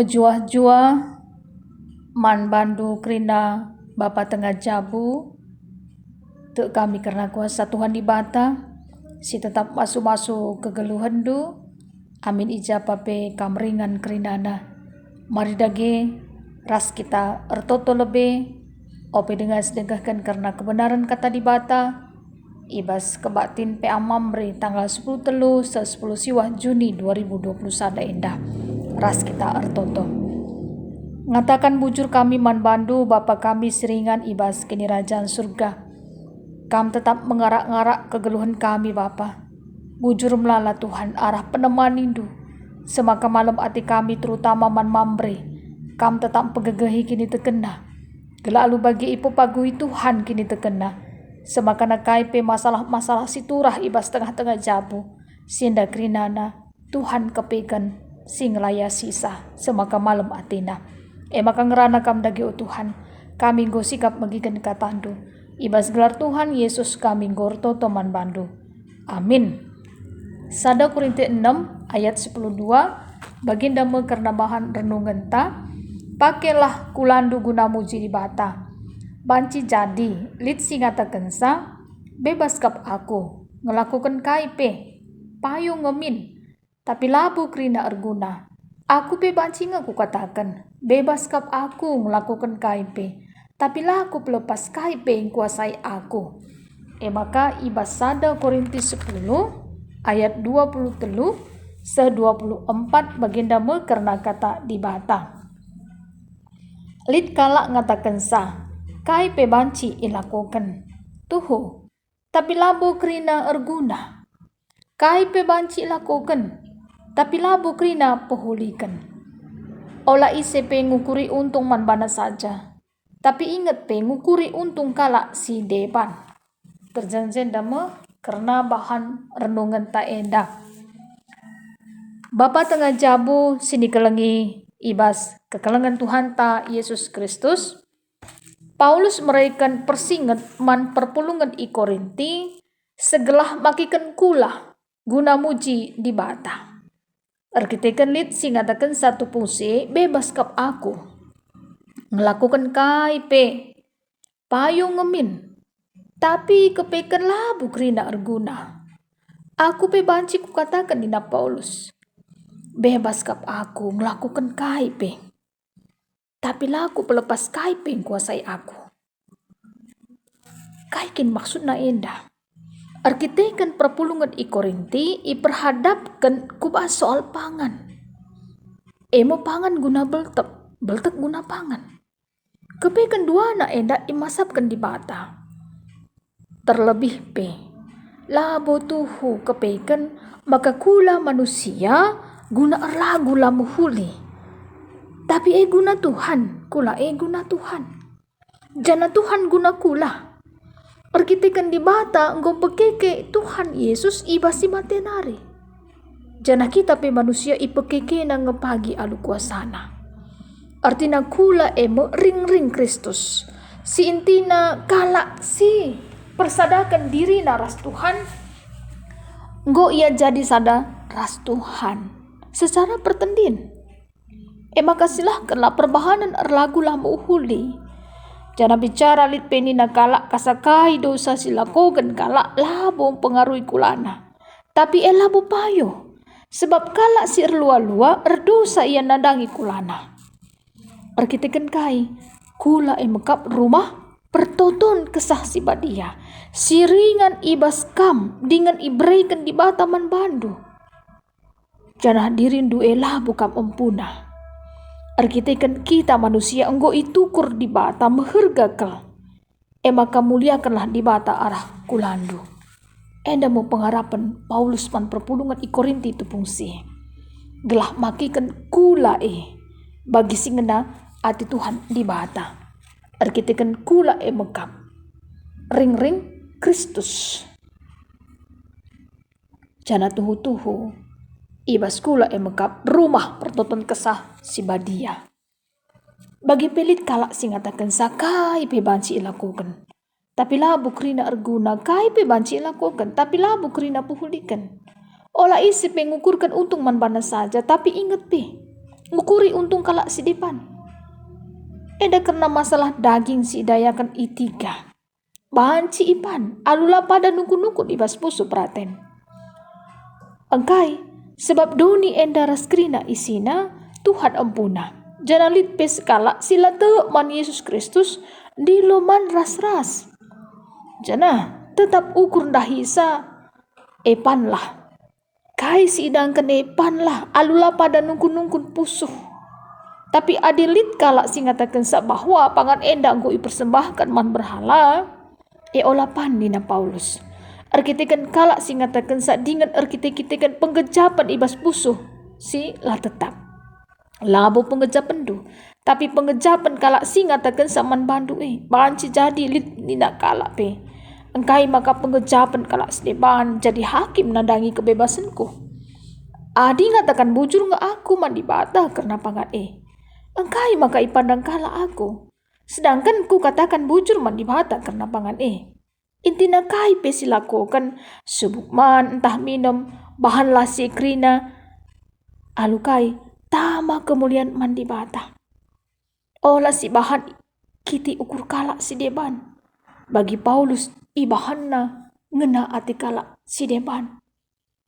Mejuah-juah man bandu kerina Bapa tengah jabu tu kami karena kuasa Tuhan di bata si tetap masuk-masuk ke geluhan du amin ija pape kamringan kerinana mari dage ras kita ertoto lebe ope dengan sedekahkan karena kebenaran kata di bata ibas kebatin pe amamre tanggal 10 telu 10 siwah Juni 2021 indah ras kita ertoto ngatakan bujur kami man bandu Bapa kami seringan ibas kini kerajaan surga kam tetap mengarak-ngarak kegeluhan kami Bapa bujur melala Tuhan arah peneman indu semaka malam hati kami terutama man mambre kam tetap pegegehi kini tekena gelalu bagi ipo pagui Tuhan kini tekena semaka nakaipe masalah-masalah siturah ibas tengah-tengah jabu sienda kerinana Tuhan kepekan sing laya sisa semaka malam atina maka ngerana kam dagi o Tuhan kami go sikap magikan katandu ibas gelar Tuhan Yesus kami gorto toman bandu amin. 1 Korintus 6 ayat 12 baginda me karena bahan renungan ta pakailah kulandu guna muji di bata banci jadi lit singata kensa bebas kap aku ngelakukan kaipe payo ngemin tapi labu kerina erguna aku pe banci ngaku katakan bebas kap aku ngelakukan kaipe tapi laku pelepas kaipe yang kuasai aku maka ibas 1 Korintus 10 ayat 23 se-24 baginda me karena kata di bata lit kalak ngatakan sa kaipe banci ilakukan tuhu tapi labu kerina erguna kaipe banci ilakukan tapi labu kerina pehulikan ola ise pe ngukuri untung man bana saja tapi ingat pe ngukuri untung kalak si depan terjanjian dama karena bahan renungan tak enda Bapa tengah jabu sini kelengi ibas kekelengan Tuhan ta Yesus Kristus Paulus meraikan persingat man perpulungan i Korinti segelah makikan kula guna muji di bata arkitekan lit singatakan satu puse bebas kap aku ngelakukan kaipe payo ngemin tapi kepekan labu kerina erguna aku pe banci ku katakan dina Paulus bebas kap aku ngelakukan kaipe tapi laku pelepas kaipe yang kuasai aku kaikin maksudna endah arkitekan perpulungan i Korinti iperhadapkan kubah soal pangan emo pangan guna beltek guna pangan kepekan dua na endah imasapkan di bata terlebih pe labo tuhu kepekan maka kula manusia guna erlagu lamu huli tapi guna Tuhan kula guna Tuhan jana Tuhan guna kula arkitekan di bata nggo pekeke Tuhan Yesus ibasi matenari jana kita pe manusia ipekeke na ngepagi alu kuasana artina kula ring Kristus si intina kalak si persadakan diri na ras Tuhan nggo ia jadi sada ras Tuhan secara pertendin maka silahkanlah perbahanan erlagu lamu huli jana bicara lit penina kalak kasakai dosa silakogan kalak labo pengaruhi kulana tapi labo payo sebab kalak si erlua-lua erdosa ia nadangi kulana arkitekan kai kula mekap rumah pertoton kesah si badia siringan ibas kam dengan ibreikan di bataman bandu jana dirindu labo kam empuna arkitekan kita manusia enggo itukur di bata mehergakel maka muliakanlah di bata arah kulandu enda mau pengharapan Paulus man perpulungan i Korinti itu fungsi gelah makikan kula bagi singena ati Tuhan di bata arkitekan kula mekap ring Kristus jana tuhu-tuhu ibas kula mekap rumah pertoton kesah si badia bagi pelit kalak singatakan sakai pe banci ilakukan tapi labu kerina erguna kai pe banci ilakukan tapi labu kerina puhulikan ola isi pengukurkan untung man bana saja tapi ingat pe ngukuri untung kalak si depan. Eda karena masalah daging si dayakan itiga. Banci ipan, alula pada nungku-nungku ibas pusu praten. Engkai, sebab doni enda raskrina isina, Tuhan ampuna. Janalit pes kalak sila te man Yesus Kristus di loman ras-ras. Jana tetap ukur dahisa epan lah. Kai si idang kene epan lah, alula pada nungku-nungku pusuh. Tapi adilit kalak singatakan sa bahwa pangan enda nggo ipersembahkan man berhala, olapan nina Paulus. Arkitekan kalak singatakan sa dengan arkitekan penggejapan ibas pusuh si lah tetap. Labo penggejapan do. Tapi penggejapan kalak singatakan sa man bandu banci jadi lit nina kalak pe. Engkai maka penggejapan kalak sedeban jadi hakim nadangi kebebasanku. Adi ngatakan bujur nga aku man dibata karena pangan Engkai maka ipandang kalak aku. Sedangkan ku katakan bujur man dibata karena pangan Intina kai pe silakukan subukman entah minum bahan lasi krina alukai tama kemuliaan man dibata. Olah si bahan kiti ukur kalak si deban. Bagi Paulus ibahanna ngena ati kalak si deban.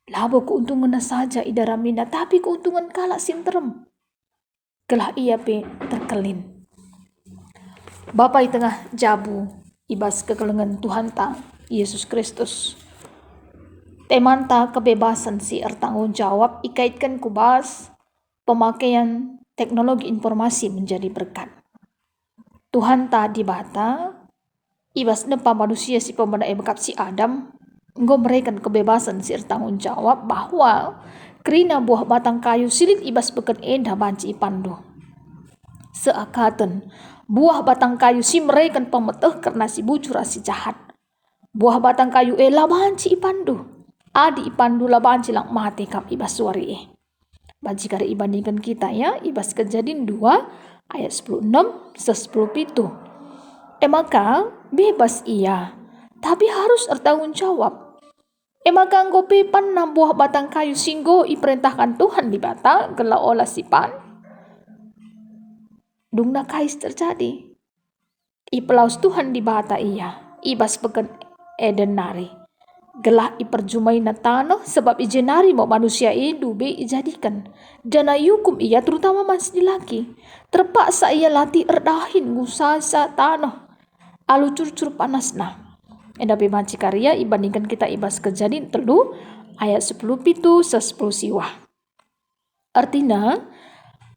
Labo keuntungan saja idaramina tapi keuntungan kalak sinterem. Kelah ia pe terkelin. Bapa i tengah jabu ibas kekelengan Tuhan ta Yesus Kristus. Temanta kebebasan si tanggung jawab ikaitkan kubas pemakaian teknologi informasi menjadi berkat. Tuhan ta dibata ibas nepa manusia si pemana bekap si Adam nggo mereka kebebasan si tanggung jawab bahwa kerina buah batang kayu silit ibas beken endah banci ipandu. Seakatan buah batang kayu si mereka pemeteh karena si bujur si jahat. Buah batang kayu banci ipandu. Adi ipandu banci lang mati kap ibas suari Banci kare ibandingkan kita ya ibas Kejadian 2 ayat 16 10 maka bebas ia tapi harus bertanggung jawab. Maka anggo pepan na buah batang kayu singgo iperintahkan Tuhan di bata gela olah sipan. Dung na kais terjadi. Ipelaus Tuhan di bata ia. Ibas peken Eden nari. Gelah iperjumai na tanah sebab ijenari mau manusia dube ijadikan. Dana yukum ia terutama masih laki. Terpaksa ia latih erdahin ngusasa tanah. Alu curcur panas na. Enda bebanci karya ibandingkan kita ibas Kejadian 3 ayat 10 pitu 10 siwah. Artinya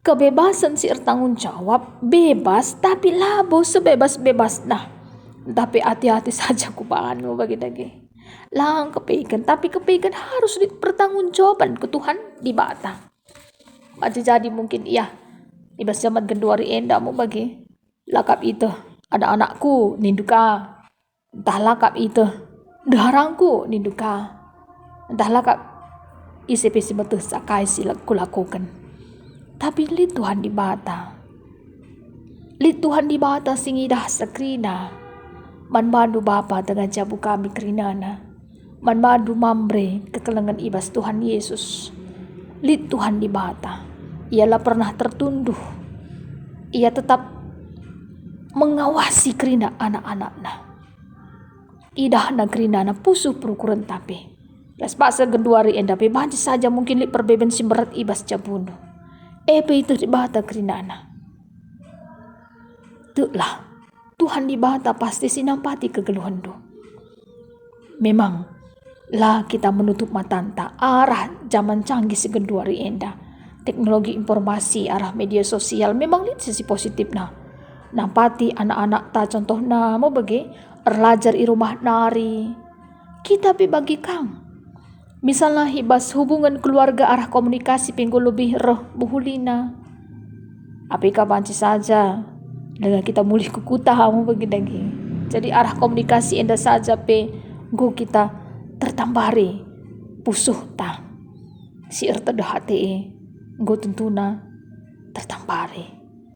kebebasan si tanggung jawab bebas tapi labo sebebas-bebas nah. Tapi hati-hati saja kupaan mo bagi dagi. Lang kepeikan tapi kepeikan harus dipertanggungjawaban ke Tuhan di bata. Aja jadi mungkin iya ibas zaman genduari enda mo bagi lakap itu ada anakku ninduka. Entah lakap itu daharangku ninduka. Entah lakap isi-isi betul sakai silaku lakukan. Tapi li Tuhan di bata. Li Tuhan di bata singidah sakrina. Man madu bapa dengan jabu kami kerinana. Man madu mambre kekelengan ibas Tuhan Yesus. Li Tuhan di bata. Ialah pernah tertunduh. Ia tetap mengawasi kerina anak-anaknya. Idah negeri nana pusu perukuran tapi. Las paksa genduari endape banci saja mungkin li perbeben simberat ibas jabuno. Epe itu dibata kerinana. Tuklah, Tuhan dibata pasti sinampati kegeluhan do. Memang lah kita menutup matanta arah zaman canggih segenduari enda. Teknologi informasi arah media sosial memang lihat sisi positif nah. Nampati anak-anak ta contoh na mau bagi erlajar i rumah nari. Kita pi bagi kang. Misalnya hibas hubungan keluarga arah komunikasi pinggu lebih roh buhulina. Apika banci saja dengan kita mulih kukuta mau bagi dagi. Jadi arah komunikasi enda saja pe go kita tertambari pusuh ta. Si ertedah hati go tentuna tertambari.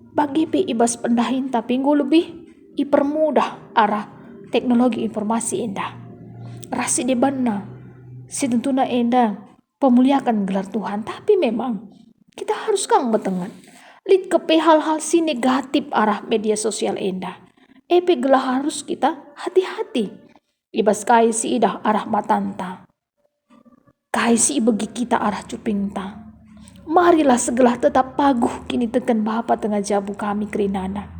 Bagi pe ibas pendahin tapi go lebih ipermudah arah teknologi informasi indah. Rasi debanna si tentuna indah pemuliakan gelar Tuhan. Tapi memang Kita harus kang betengan. Lid kepe hal-hal si negatif arah media sosial enda. Epe gelah harus kita hati-hati. Ibas kai si idah arah matanta. Kai si bagi kita arah cupingta. Marilah segelah tetap paguh kini tekan Bapa tengah jabu kami kerinana.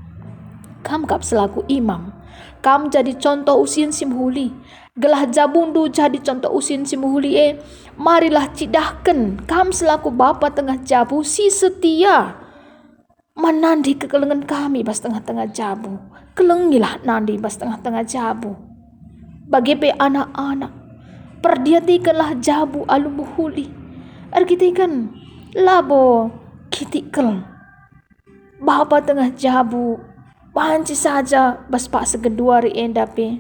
Kam kap selaku imam. Kam jadi contoh usin simhuli. Gelah jabundu jadi contoh usin simhuli marilah cidahkan kam selaku Bapa tengah jabu si setia. Menandi kekelengan kami bas tengah-tengah jabu. Kelengilah nandi bas tengah-tengah jabu. Bagi pe anak-anak. Perdiatikanlah jabu alu muhuli. Ergitikan labo kitikel. Bapa tengah jabu. Panci saja bas pak segeduari endape.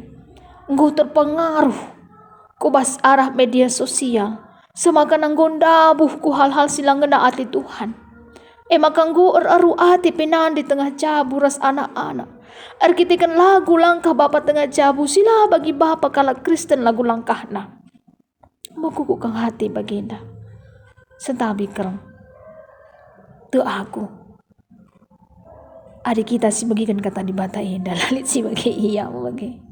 Engkau terpengaruh ku bas arah media sosial. Semakan anggon dabuh ku hal-hal silang ngena ati Tuhan. Makang gu aru ati penan di tengah jabu ras anak-anak. Arkitikan lagu langkah Bapa tengah jabu sila bagi Bapa kala Kristen lagu langkahna. Mokuku kang hati baginda. Sentabi kereng. Tu aku. Adik kita si bagikan kata di bata indah. Lalit si bagi iya bagi.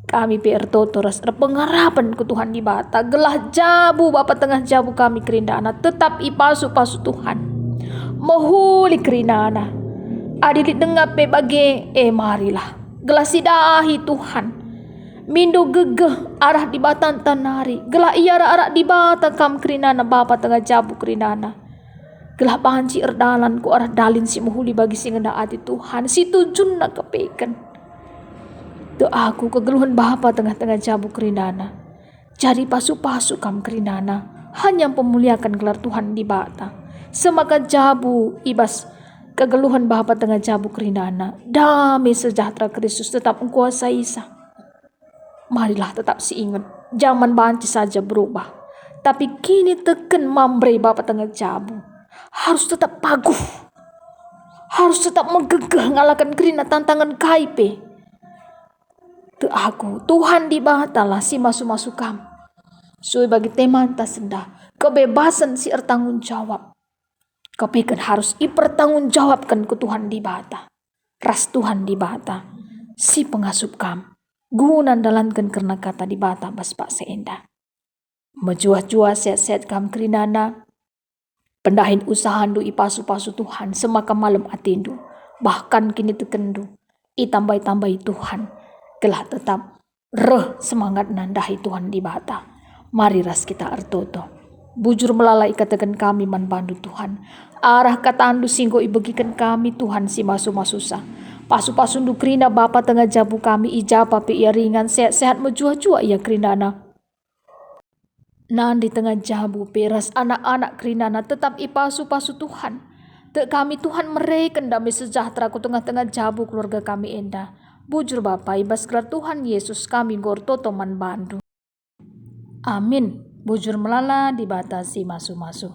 Kami PR totoras pengharapan ku Tuhan di bata. Gelah jabu Bapa tengah jabu kami kerindana. Tetap ipasu-pasu Tuhan. Mohuli kerindana. Adik dengar pe bagi. Marilah. Gelah sidahi Tuhan. Mindo gegeh arah di batan tanari. Gelah iara arah di bata kam kerindana Bapa tengah jabu kerindana. Gelah panci erdalan ku arah dalin si muhuli bagi si ngenda ati Tuhan. Si tujun nak kepekan. Tu aku kegeluhan Bapa tengah-tengah jabu kerindana. Jadi pasu-pasu kam kerindana. Hanya pemuliakan gelar Tuhan di bata. Semaka jabu ibas kegeluhan Bapa tengah jabu kerindana. Damai sejahtera Kristus tetap menguasai sah. Marilah tetap si ingat. Zaman banci saja berubah. Tapi kini teken mambre Bapa tengah jabu. Harus tetap paguh. Harus tetap menggegah ngalahkan kerina tantangan kaipe. Tu aku, Tuhan di batalah si masuk-masuk kam. Sui bagi teman tak sendah. Kebebasan si tanggung jawab. Kepekan harus ipertanggung jawabkan ke Tuhan di bata. Ras Tuhan di bata. Si pengasup kam. Gunan dalankan karena kata di bata bas pak seenda. Menjuah-juah set-set kam kerinana. Pendahin usahandu ipasu-pasu Tuhan semaka malam atindu. Bahkan kini tekendu. Itambai-tambai Tuhan. Gelah tetap semangat nandahi Tuhan di bata. Mari ras kita artoto. Bujur melalai katakan kami man bandu Tuhan. Arah katandu singgo ibagikan kami Tuhan si masu-masusa. Pasu-pasundu krina Bapa tengah jabu kami ijapa pe ia ringan sehat-sehat menjua-jua ia krinana. Nan di tengah jabu peras anak-anak kerinana tetap ipasu-pasu Tuhan. Tek kami Tuhan mereken damai sejahtera ku tengah-tengah jabu keluarga kami enda. Bujur Bapa ibas gelar Tuhan Yesus kami gortoto man bandu. Amin. Bujur melala dibatasi masu-masu.